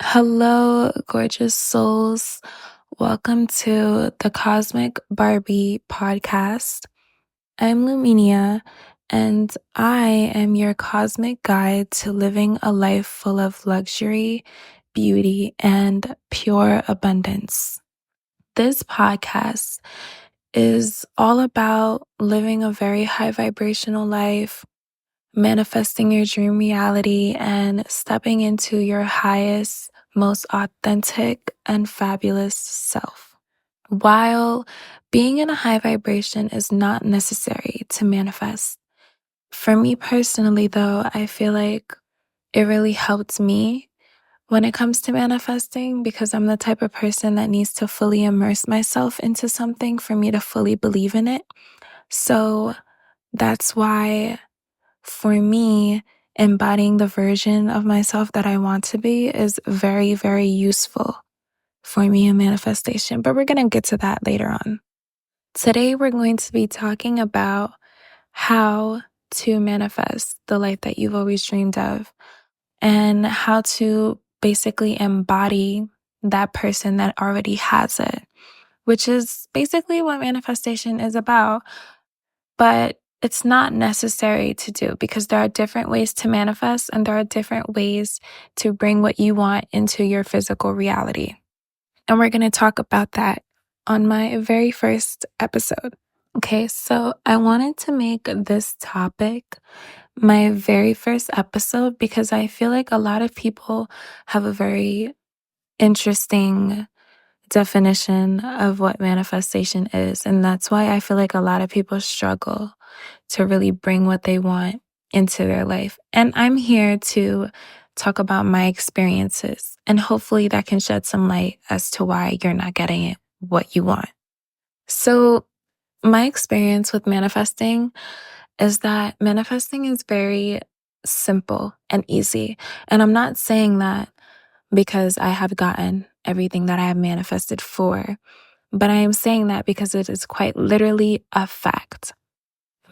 Hello, gorgeous souls. Welcome to the Cosmic Barbie podcast. I'm Luminia, and I am your cosmic guide to living a life full of luxury, beauty, and pure abundance. This podcast is all about living a very high vibrational life, manifesting your dream reality, and stepping into your highest, most authentic, and fabulous self. While being in a high vibration is not necessary to manifest, for me personally, though, I feel like it really helped me when it comes to manifesting because I'm the type of person that needs to fully immerse myself into something for me to fully believe in it. So that's why for me, embodying the version of myself that I want to be is very, very useful for me in manifestation. But we're going to get to that later on. Today, we're going to be talking about how to manifest the life that you've always dreamed of and how to basically embody that person that already has it, which is basically what manifestation is about. But it's not necessary to do because there are different ways to manifest and there are different ways to bring what you want into your physical reality. And we're going to talk about that on my very first episode. Okay, so I wanted to make this topic my very first episode because I feel like a lot of people have a very interesting definition of what manifestation is. And that's why I feel like a lot of people struggle to really bring what they want into their life. And I'm here to talk about my experiences, and hopefully that can shed some light as to why you're not getting it what you want. So, my experience with manifesting is that manifesting is very simple and easy. And I'm not saying that because I have gotten everything that I have manifested for, but I am saying that because it is quite literally a fact.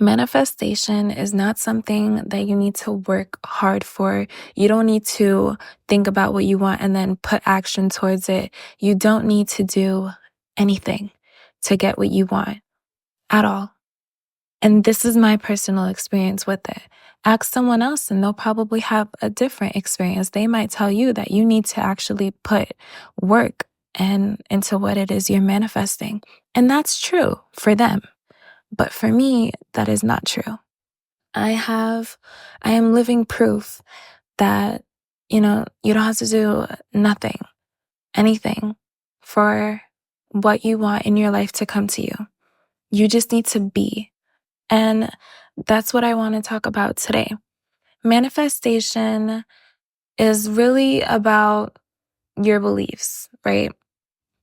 Manifestation is not something that you need to work hard for. You don't need to think about what you want and then put action towards it. You don't need to do anything to get what you want at all. And this is my personal experience with it. Ask someone else and they'll probably have a different experience. They might tell you that you need to actually put work and into what it is you're manifesting. And that's true for them. But for me, that is not true. I am living proof that, you don't have to do anything for what you want in your life to come to you. You just need to be. And that's what I want to talk about today. Manifestation is really about your beliefs, right?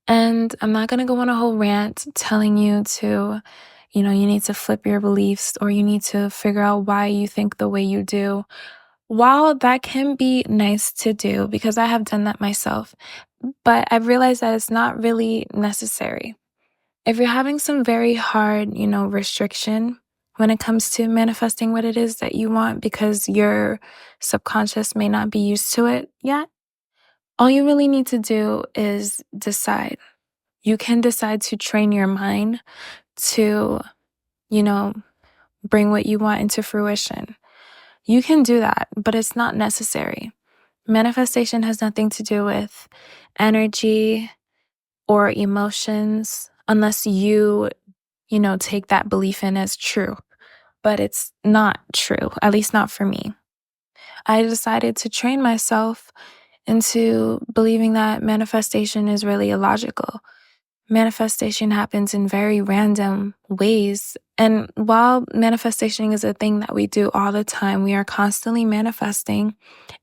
And I'm not going to go on a whole rant telling you to, you need to flip your beliefs or you need to figure out why you think the way you do. While that can be nice to do because I have done that myself, but I've realized that it's not really necessary. If you're having some very hard, restriction when it comes to manifesting what it is that you want because your subconscious may not be used to it yet, all you really need to do is decide. You can decide to train your mind to, bring what you want into fruition. You can do that, but it's not necessary. Manifestation has nothing to do with energy or emotions unless you take that belief in as true. But it's not true, at least not for me. I decided to train myself into believing that manifestation is really illogical. Manifestation happens in very random ways. And while manifestation is a thing that we do all the time, we are constantly manifesting.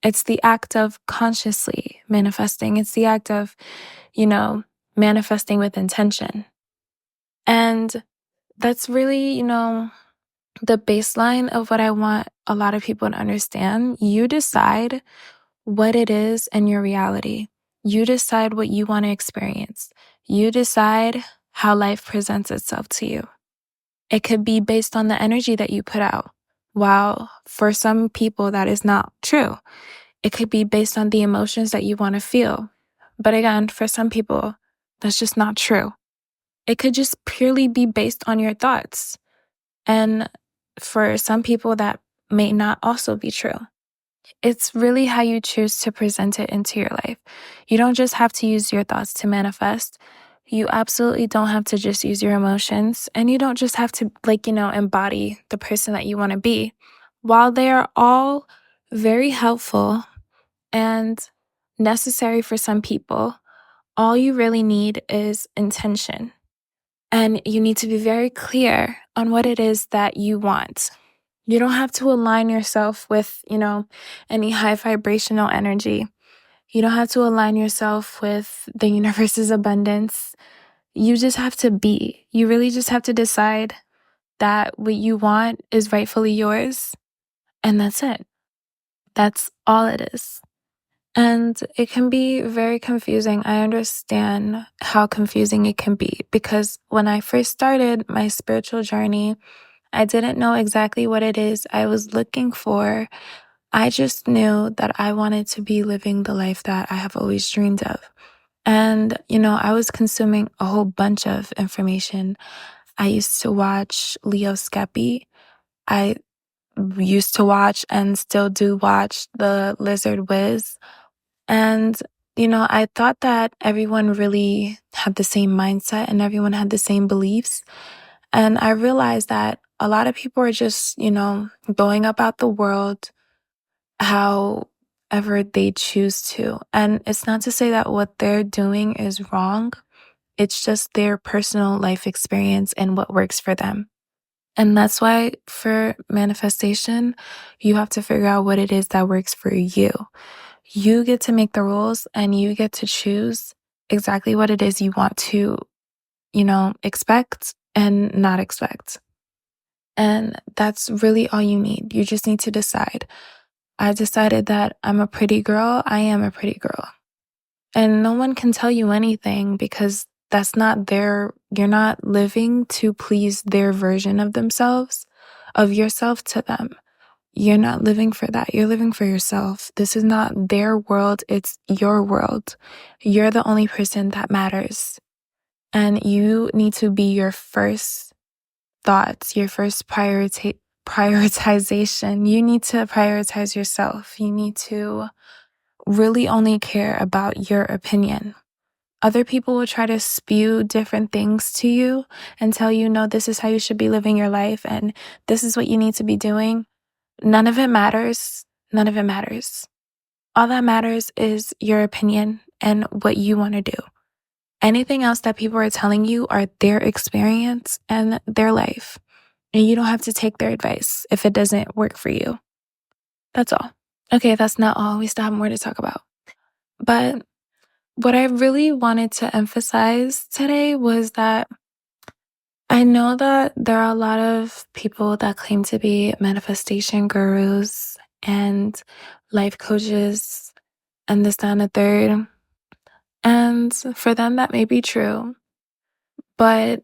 It's the act of consciously manifesting. It's the act of, manifesting with intention. And that's really, the baseline of what I want a lot of people to understand. You decide what it is in your reality. You decide what you want to experience. You decide how life presents itself to you. It could be based on the energy that you put out. While for some people that is not true. It could be based on the emotions that you want to feel. But again, for some people, that's just not true. It could just purely be based on your thoughts. And for some people, that may not also be true. It's really how you choose to present it into your life. You don't just have to use your thoughts to manifest. You absolutely don't have to just use your emotions. And you don't just have to, embody the person that you want to be. While they are all very helpful and necessary for some people, all you really need is intention. And you need to be very clear on what it is that you want. You don't have to align yourself with, any high vibrational energy. You don't have to align yourself with the universe's abundance. You just have to be. You really just have to decide that what you want is rightfully yours. And that's it. That's all it is. And it can be very confusing. I understand how confusing it can be because when I first started my spiritual journey, I didn't know exactly what it is I was looking for. I just knew that I wanted to be living the life that I have always dreamed of. And, I was consuming a whole bunch of information. I used to watch Leo Skeppy. I used to watch and still do watch The Lizard Wiz. And, I thought that everyone really had the same mindset and everyone had the same beliefs. And I realized that a lot of people are just, going about the world however they choose to. And it's not to say that what they're doing is wrong. It's just their personal life experience and what works for them. And that's why for manifestation, you have to figure out what it is that works for you. You get to make the rules and you get to choose exactly what it is you want to, expect and not expect. And that's really all you need. You just need to decide. I decided that I'm a pretty girl. I am a pretty girl. And no one can tell you anything because that's not you're not living to please their version of themselves, of yourself to them. You're not living for that. You're living for yourself. This is not their world. It's your world. You're the only person that matters. And you need to be your first thoughts, your first prioritization. You need to prioritize yourself. You need to really only care about your opinion. Other people will try to spew different things to you and tell you, no, this is how you should be living your life and this is what you need to be doing. None of it matters. None of it matters. All that matters is your opinion and what you want to do. Anything else that people are telling you are their experience and their life. And you don't have to take their advice if it doesn't work for you. That's all. Okay, that's not all. We still have more to talk about. But what I really wanted to emphasize today was that I know that there are a lot of people that claim to be manifestation gurus and life coaches and this, that, and the third. And for them, that may be true. But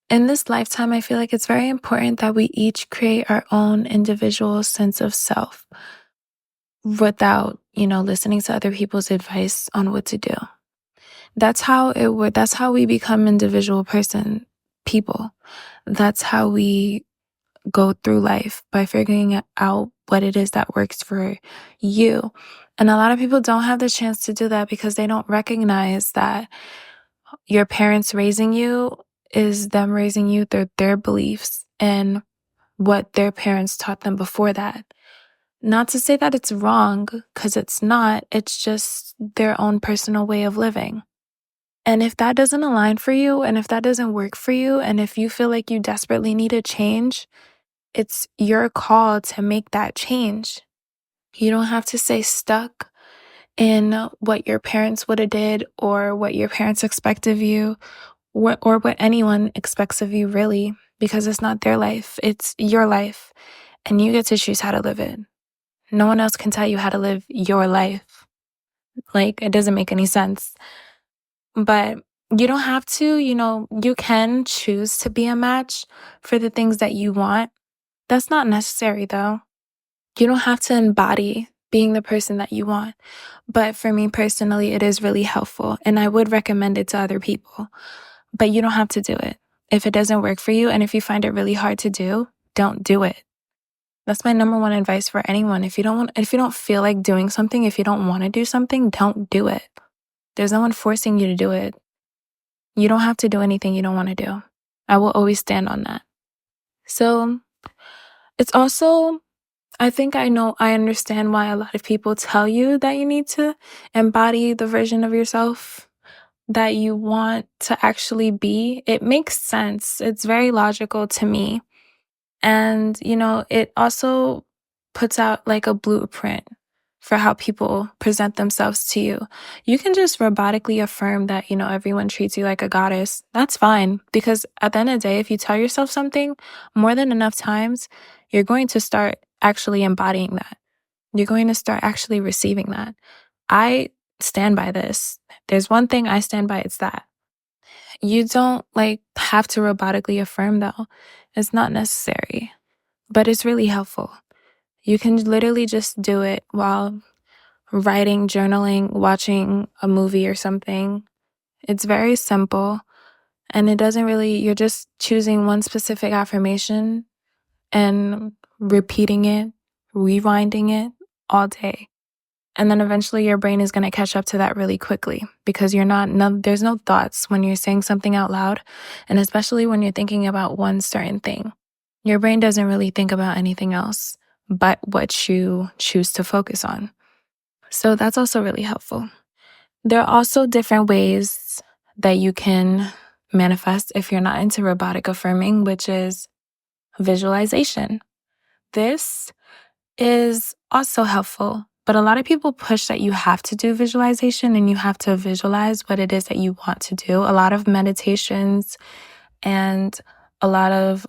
in this lifetime, I feel like it's very important that we each create our own individual sense of self without, listening to other people's advice on what to do. That's how it would. That's how we become individual people. That's how we go through life, by figuring out what it is that works for you. And a lot of people don't have the chance to do that because they don't recognize that your parents raising you is them raising you through their beliefs and what their parents taught them before that. Not to say that it's wrong, because it's not. It's just their own personal way of living. And if that doesn't align for you, and if that doesn't work for you, and if you feel like you desperately need a change, it's your call to make that change. You don't have to stay stuck in what your parents would have did or what your parents expect of you or what anyone expects of you, really, because it's not their life. It's your life, and you get to choose how to live it. No one else can tell you how to live your life. It doesn't make any sense. But you don't have to, you can choose to be a match for the things that you want. That's not necessary, though. You don't have to embody being the person that you want. But for me personally, it is really helpful and I would recommend it to other people. But you don't have to do it. If it doesn't work for you and if you find it really hard to do, don't do it. That's my number one advice for anyone. If you don't feel like doing something, if you don't want to do something, don't do it. There's no one forcing you to do it. You don't have to do anything you don't want to do. I will always stand on that. So it's also, I think I understand why a lot of people tell you that you need to embody the version of yourself that you want to actually be. It makes sense. It's very logical to me. And, it also puts out like a blueprint for how people present themselves to you. You can just robotically affirm that, everyone treats you like a goddess. That's fine. Because at the end of the day, if you tell yourself something more than enough times, you're going to start actually embodying that. You're going to start actually receiving that. I stand by this. There's one thing I stand by, it's that. You don't have to robotically affirm though. It's not necessary, but it's really helpful. You can literally just do it while writing, journaling, watching a movie or something. It's very simple and you're just choosing one specific affirmation and repeating it, rewinding it all day. And then eventually your brain is going to catch up to that really quickly because there's no thoughts when you're saying something out loud. And especially when you're thinking about one certain thing, your brain doesn't really think about anything else but what you choose to focus on. So that's also really helpful. There are also different ways that you can manifest if you're not into robotic affirming, which is visualization. This is also helpful, but a lot of people push that you have to do visualization and you have to visualize what it is that you want to do. A lot of meditations and a lot of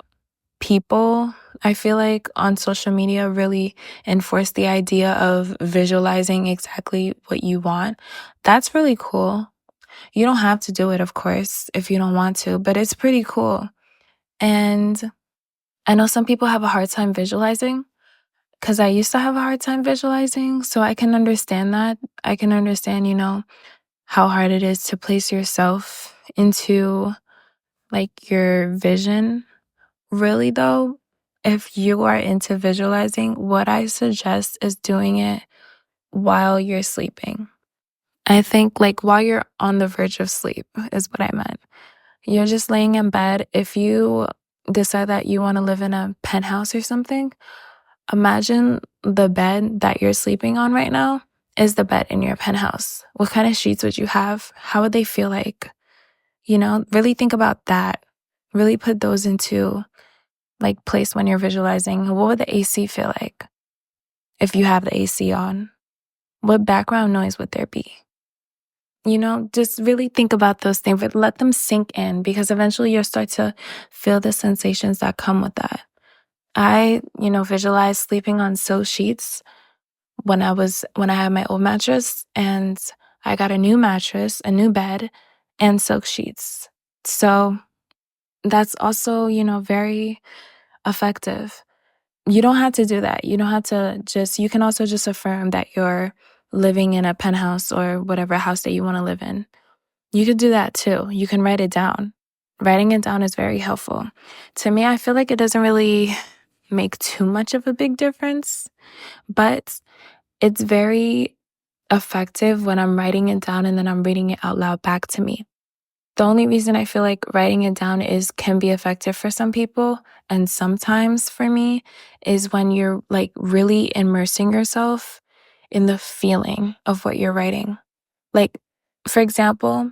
people, I feel like on social media, really enforce the idea of visualizing exactly what you want. That's really cool. You don't have to do it, of course, if you don't want to, but it's pretty cool. And I know some people have a hard time visualizing because I used to have a hard time visualizing. So I can understand that. I can understand, how hard it is to place yourself into your vision. Really though, if you are into visualizing, what I suggest is doing it while you're sleeping. I think while you're on the verge of sleep is what I meant. You're just laying in bed. If you decide that you want to live in a penthouse or something, imagine the bed that you're sleeping on right now is the bed in your penthouse. What kind of sheets would you have? How would they feel like? Really think about that. Really put those into place when you're visualizing. What would the AC feel like if you have the AC on? What background noise would there be? Just really think about those things, but let them sink in because eventually you'll start to feel the sensations that come with that. I, visualized sleeping on silk sheets when I had my old mattress, and I got a new mattress, a new bed, and silk sheets. So that's also, very effective. You don't have to do that. You don't have to you can also just affirm that you're living in a penthouse or whatever house that you want to live in. You could do that too. You can write it down. Writing it down is very helpful. To me, I feel like it doesn't really make too much of a big difference, but it's very effective when I'm writing it down and then I'm reading it out loud back to me. The only reason I feel like writing it down can be effective for some people and sometimes for me is when you're really immersing yourself in the feeling of what you're writing. For example,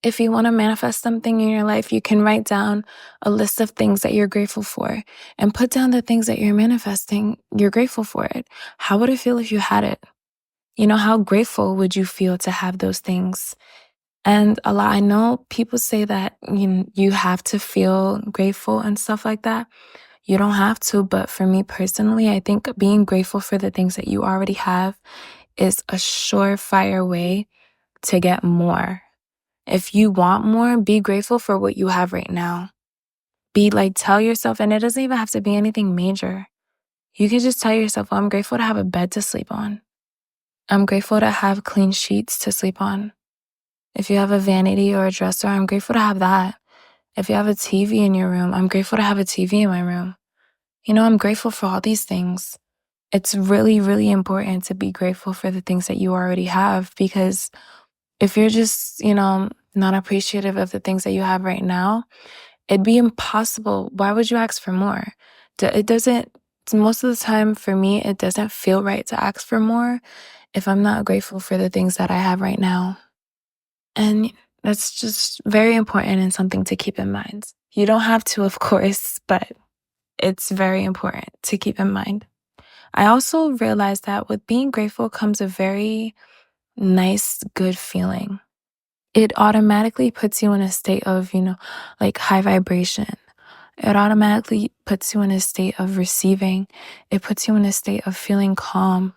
if you want to manifest something in your life, you can write down a list of things that you're grateful for and put down the things that you're manifesting. You're grateful for it. How would it feel if you had it? How grateful would you feel to have those things? And I know people say that you have to feel grateful and stuff like that. You don't have to, but for me personally, I think being grateful for the things that you already have is a surefire way to get more. If you want more, be grateful for what you have right now. Tell yourself, and it doesn't even have to be anything major. You can just tell yourself, I'm grateful to have a bed to sleep on. I'm grateful to have clean sheets to sleep on. If you have a vanity or a dresser, I'm grateful to have that. If you have a TV in your room, I'm grateful to have a TV in my room. I'm grateful for all these things. It's really, really important to be grateful for the things that you already have, because if you're just, not appreciative of the things that you have right now, it'd be impossible. Why would you ask for more? It doesn't, most of the time for me, it doesn't feel right to ask for more if I'm not grateful for the things that I have right now. And that's just very important and something to keep in mind. You don't have to, of course, but it's very important to keep in mind. I also realized that with being grateful comes a very nice, good feeling. It automatically puts you in a state of, like high vibration. It automatically puts you in a state of receiving. It puts you in a state of feeling calm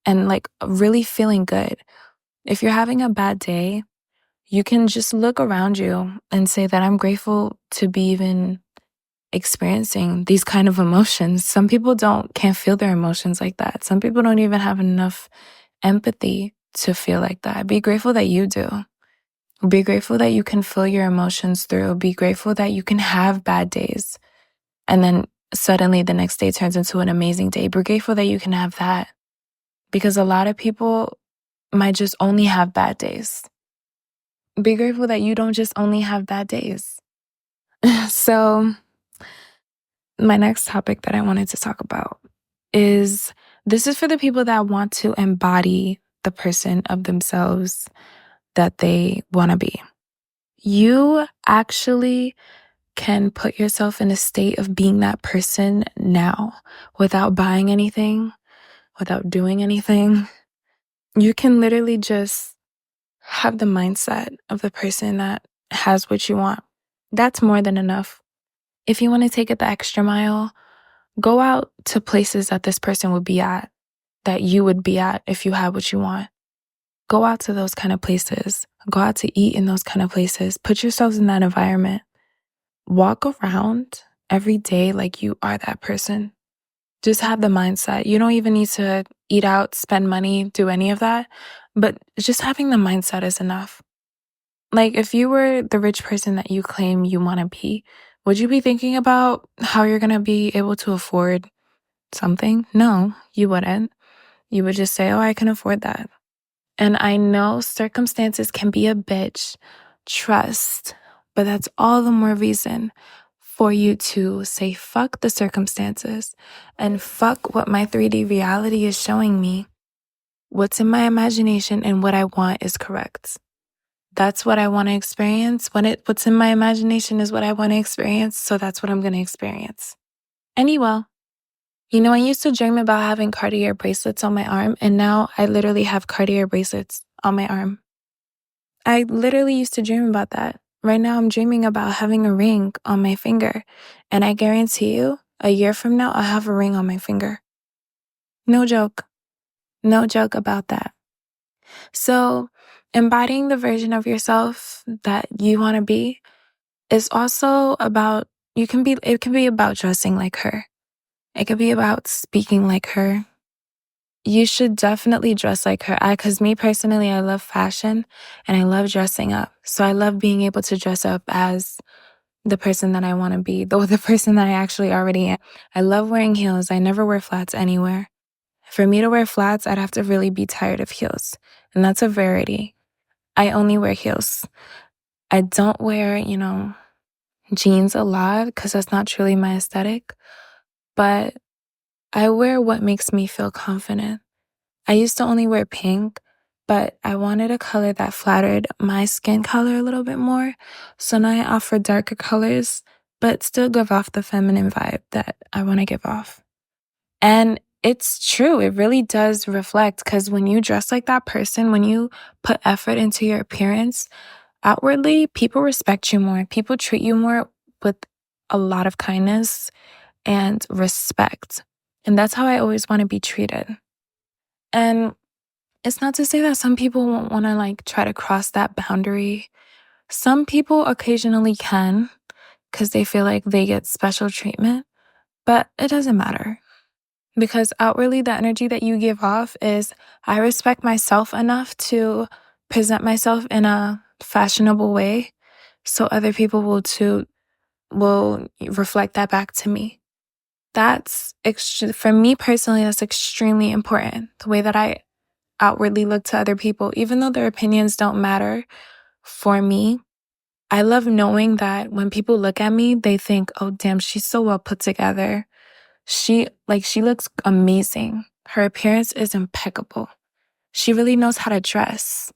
and like really feeling good. If you're having a bad day, you can just look around you and say that I'm grateful to be even experiencing these kind of emotions. Some people can't feel their emotions like that. Some people don't even have enough empathy to feel like that. Be grateful that you do. Be grateful that you can feel your emotions through. Be grateful that you can have bad days and then suddenly the next day turns into an amazing day. Be grateful that you can have that, because a lot of people might just only have bad days. Be grateful that you don't just only have bad days. So my next topic that I wanted to talk about is, this is for the people that want to embody the person of themselves that they want to be. You actually can put yourself in a state of being that person now without buying anything, without doing anything. You can literally just have the mindset of the person that has what you want. That's more than enough. If you want to take it the extra mile, go out to places that this person would be at, that you would be at if you had what you want. Go out to those kind of places. Go out to eat in those kind of places. Put yourselves in that environment. Walk around every day like you are that person. Just have the mindset. You don't even need to eat out, spend money, do any of that. But just having the mindset is enough. Like, if you were the rich person that you claim you want to be, would you be thinking about how you're going to be able to afford something? No, you wouldn't. You would just say, oh, I can afford that. And I know circumstances can be a bitch, trust, but that's all the more reason for you to say, fuck the circumstances and fuck what my 3D reality is showing me. What's in my imagination and what I want is correct. That's what I want to experience. What's in my imagination is what I want to experience, so that's what I'm going to experience. And you will. I used to dream about having Cartier bracelets on my arm, and now I literally have Cartier bracelets on my arm. I literally used to dream about that. Right now, I'm dreaming about having a ring on my finger, and I guarantee you, a year from now, I'll have a ring on my finger. No joke. No joke about that. So, embodying the version of yourself that you want to be is also about, it can be about dressing like her. It could be about speaking like her. You should definitely dress like her. Because me personally, I love fashion and I love dressing up. So I love being able to dress up as the person that I want to be, the person that I actually already am. I love wearing heels. I never wear flats anywhere. For me to wear flats, I'd have to really be tired of heels. And that's a rarity. I only wear heels. I don't wear, jeans a lot because that's not truly my aesthetic. But I wear what makes me feel confident. I used to only wear pink, but I wanted a color that flattered my skin color a little bit more. So now I offer darker colors, but still give off the feminine vibe that I want to give off. And it's true. It really does reflect, because when you dress like that person, when you put effort into your appearance, outwardly, people respect you more. People treat you more with a lot of kindness and respect. And that's how I always want to be treated. And it's not to say that some people won't want to try to cross that boundary. Some people occasionally can, because they feel like they get special treatment, but it doesn't matter. Because outwardly, the energy that you give off is, I respect myself enough to present myself in a fashionable way, so other people will reflect that back to me. For me personally, that's extremely important. The way that I outwardly look to other people, even though their opinions don't matter for me, I love knowing that when people look at me, they think, oh damn, she's so well put together. She looks amazing. Her appearance is impeccable. She really knows how to dress.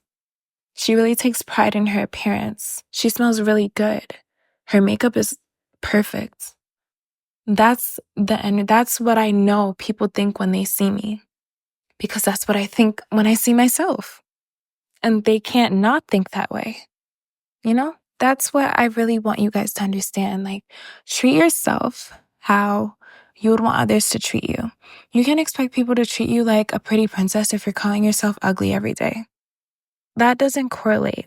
She really takes pride in her appearance. She smells really good. Her makeup is perfect. That's what I know people think when they see me, because that's what I think when I see myself. And they can't not think that way. You know? That's what I really want you guys to understand. Like, treat yourself how you would want others to treat you. You can't expect people to treat you like a pretty princess if you're calling yourself ugly every day. That doesn't correlate.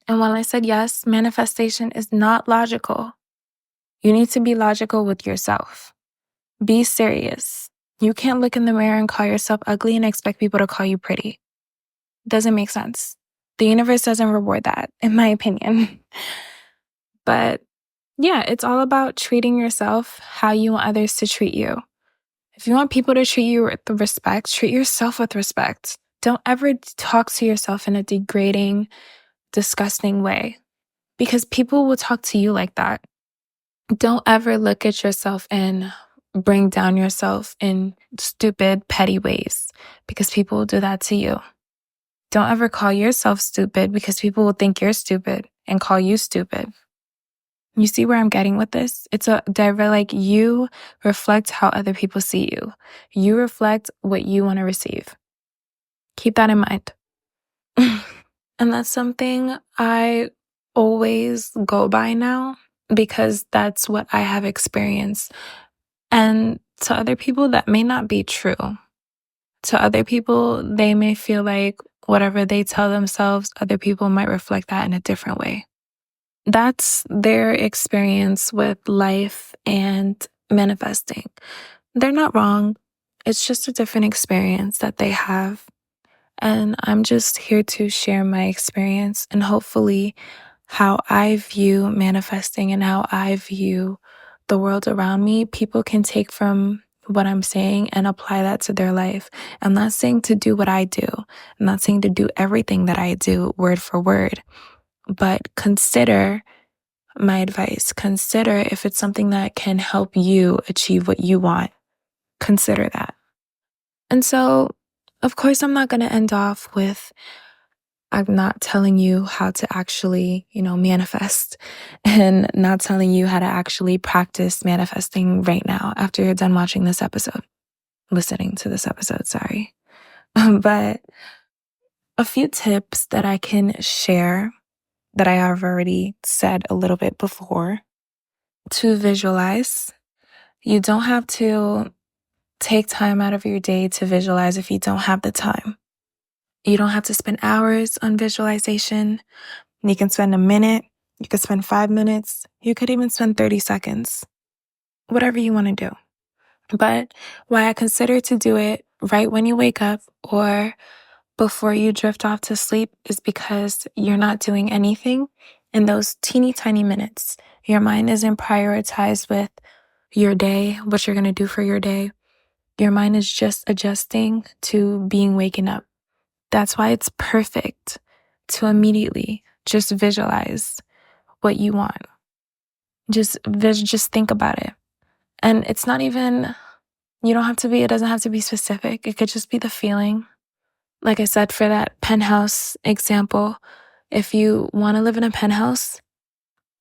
And while I said yes, manifestation is not logical. You need to be logical with yourself. Be serious. You can't look in the mirror and call yourself ugly and expect people to call you pretty. Doesn't make sense. The universe doesn't reward that, in my opinion. But yeah, it's all about treating yourself how you want others to treat you. If you want people to treat you with respect, treat yourself with respect. Don't ever talk to yourself in a degrading, disgusting way, because people will talk to you like that. Don't ever look at yourself and bring down yourself in stupid, petty ways, because people will do that to you. Don't ever call yourself stupid, because people will think you're stupid and call you stupid. You see where I'm getting with this? It's you reflect how other people see you. You reflect what you want to receive. Keep that in mind. And that's something I always go by now, because that's what I have experienced. And to other people, that may not be true. To other people, they may feel like whatever they tell themselves, other people might reflect that in a different way. That's their experience with life and manifesting. They're not wrong. It's just a different experience that they have. And I'm just here to share my experience, and hopefully how I view manifesting and how I view the world around me, people can take from what I'm saying and apply that to their life. I'm not saying to do what I do. I'm not saying to do everything that I do word for word, but consider my advice. Consider if it's something that can help you achieve what you want. Consider that. And so, of course, I'm not going to end off with, I'm not telling you how to actually, manifest, and not telling you how to actually practice manifesting right now after you're done watching this episode, listening to this episode, sorry. But a few tips that I can share that I have already said a little bit before. To visualize. You don't have to take time out of your day to visualize if you don't have the time. You don't have to spend hours on visualization. You can spend a minute. You could spend 5 minutes. You could even spend 30 seconds. Whatever you want to do. But why I consider to do it right when you wake up or before you drift off to sleep is because you're not doing anything in those teeny tiny minutes. Your mind isn't prioritized with your day, what you're going to do for your day. Your mind is just adjusting to being waken up. That's why it's perfect to immediately just visualize what you want. Just think about it. And it's not even, it doesn't have to be specific. It could just be the feeling. Like I said, for that penthouse example, if you want to live in a penthouse,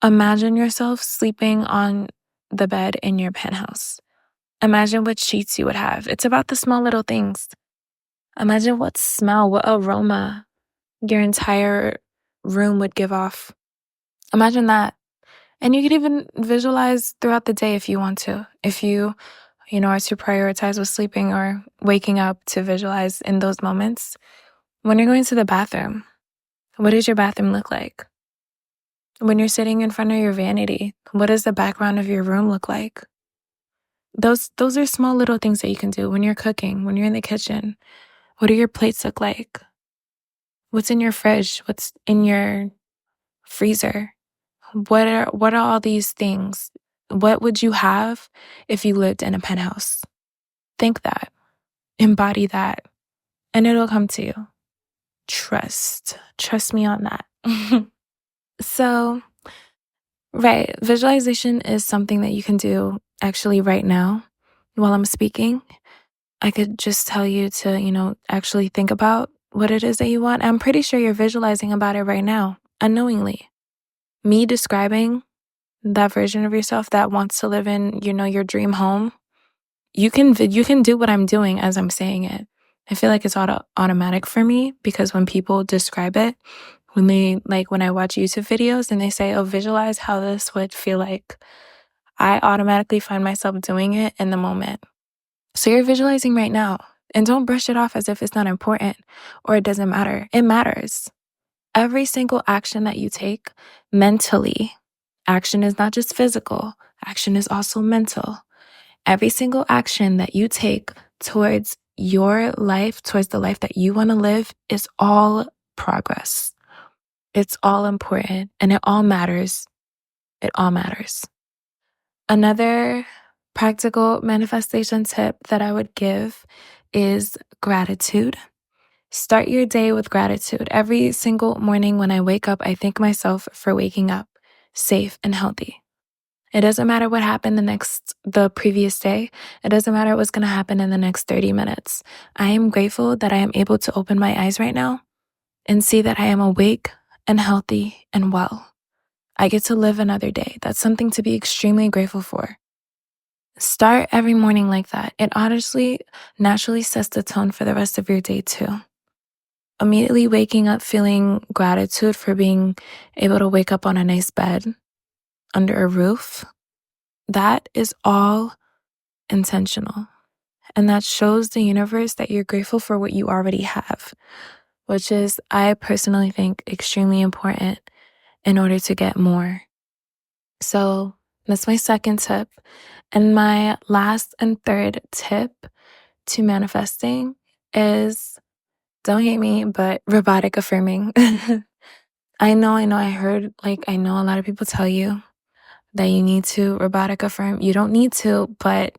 imagine yourself sleeping on the bed in your penthouse. Imagine what sheets you would have. It's about the small little things. Imagine what smell, what aroma your entire room would give off. Imagine that. And you could even visualize throughout the day if you want to. If you are to prioritize with sleeping or waking up, to visualize in those moments. When you're going to the bathroom, what does your bathroom look like? When you're sitting in front of your vanity, what does the background of your room look like? Those are small little things that you can do when you're cooking, when you're in the kitchen. What do your plates look like? What's in your fridge? What's in your freezer? What are all these things? What would you have if you lived in a penthouse? Think that. Embody that. And it'll come to you. Trust me on that. So, right, visualization is something that you can do actually right now while I'm speaking. I could just tell you to, actually think about what it is that you want. I'm pretty sure you're visualizing about it right now, unknowingly. Me describing that version of yourself that wants to live in, your dream home. You can do what I'm doing as I'm saying it. I feel like it's automatic for me because when people describe it, when I watch YouTube videos and they say, "Oh, visualize how this would feel like," I automatically find myself doing it in the moment. So you're visualizing right now, and don't brush it off as if it's not important or it doesn't matter. It matters. Every single action that you take mentally, action is not just physical, action is also mental. Every single action that you take towards your life, towards the life that you want to live, is all progress. It's all important and it all matters. It all matters. Another practical manifestation tip that I would give is gratitude. Start your day with gratitude. Every single morning when I wake up, I thank myself for waking up safe and healthy. It doesn't matter what happened the previous day. It doesn't matter what's going to happen in the next 30 minutes. I am grateful that I am able to open my eyes right now and see that I am awake and healthy and well. I get to live another day. That's something to be extremely grateful for. Start every morning like that. It honestly naturally sets the tone for the rest of your day too. Immediately waking up feeling gratitude for being able to wake up on a nice bed under a roof, that is all intentional. And that shows the universe that you're grateful for what you already have, which is, I personally think, extremely important in order to get more. So that's my second tip. And my last and third tip to manifesting is, don't hate me, but robotic affirming. I know, I know a lot of people tell you that you need to robotic affirm. You don't need to, but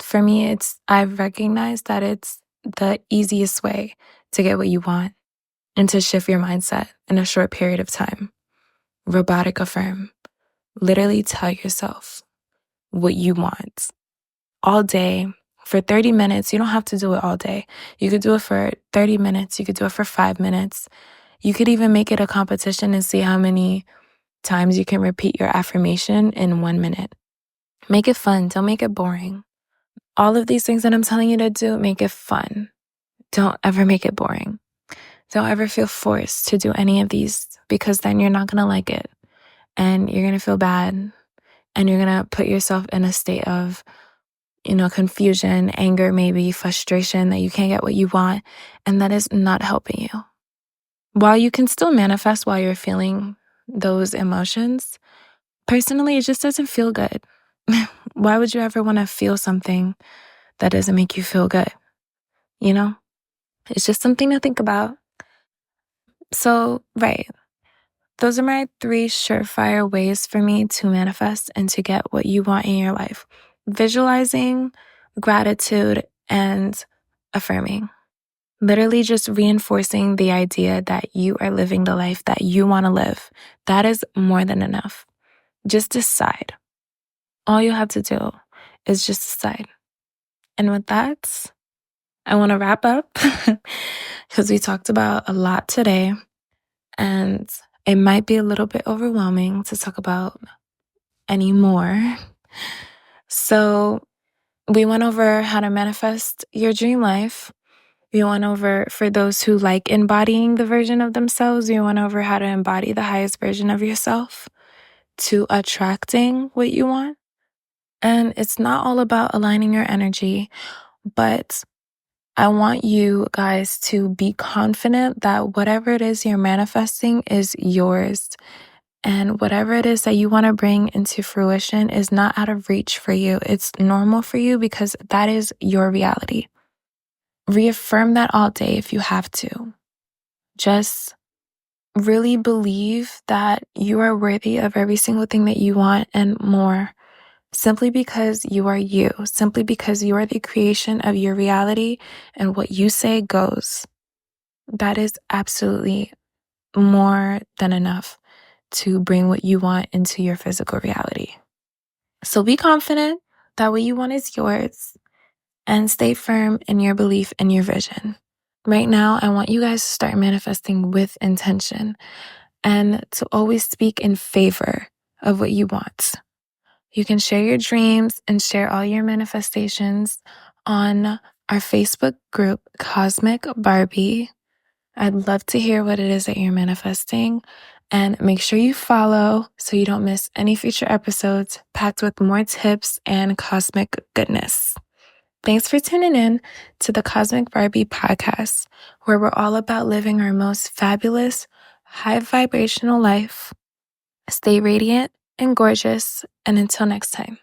for me, I've recognized that it's the easiest way to get what you want and to shift your mindset in a short period of time. Robotic affirm. Literally tell yourself what you want all day for 30 minutes. You don't have to do it all day. You could do it for 30 minutes. You could do it for 5 minutes. You could even make it a competition and see how many times you can repeat your affirmation in 1 minute. Make it fun. Don't make it boring. All of these things that I'm telling you to do, make it fun. Don't ever make it boring. Don't ever feel forced to do any of these because then you're not going to like it and you're going to feel bad and you're going to put yourself in a state of, confusion, anger, maybe frustration that you can't get what you want. And that is not helping you. While you can still manifest while you're feeling those emotions, personally, it just doesn't feel good. Why would you ever want to feel something that doesn't make you feel good? It's just something to think about. So, right. Those are my 3 surefire ways for me to manifest and to get what you want in your life. Visualizing, gratitude, and affirming. Literally just reinforcing the idea that you are living the life that you want to live. That is more than enough. Just decide. All you have to do is just decide. And with that, I want to wrap up because we talked about a lot today and it might be a little bit overwhelming to talk about anymore. So we went over how to manifest your dream life. We went over, for those who like embodying the version of themselves, we went over how to embody the highest version of yourself to attracting what you want. And it's not all about aligning your energy, but I want you guys to be confident that whatever it is you're manifesting is yours. And whatever it is that you want to bring into fruition is not out of reach for you. It's normal for you because that is your reality. Reaffirm that all day if you have to. Just really believe that you are worthy of every single thing that you want and more. Simply because you are you, simply because you are the creation of your reality and what you say goes. That is absolutely more than enough to bring what you want into your physical reality. So be confident that what you want is yours and stay firm in your belief and your vision. Right now, I want you guys to start manifesting with intention and to always speak in favor of what you want. You can share your dreams and share all your manifestations on our Facebook group, Cosmic Barbie. I'd love to hear what it is that you're manifesting. And make sure you follow so you don't miss any future episodes packed with more tips and cosmic goodness. Thanks for tuning in to the Cosmic Barbie podcast, where we're all about living our most fabulous, high vibrational life. Stay radiant and gorgeous. And until next time.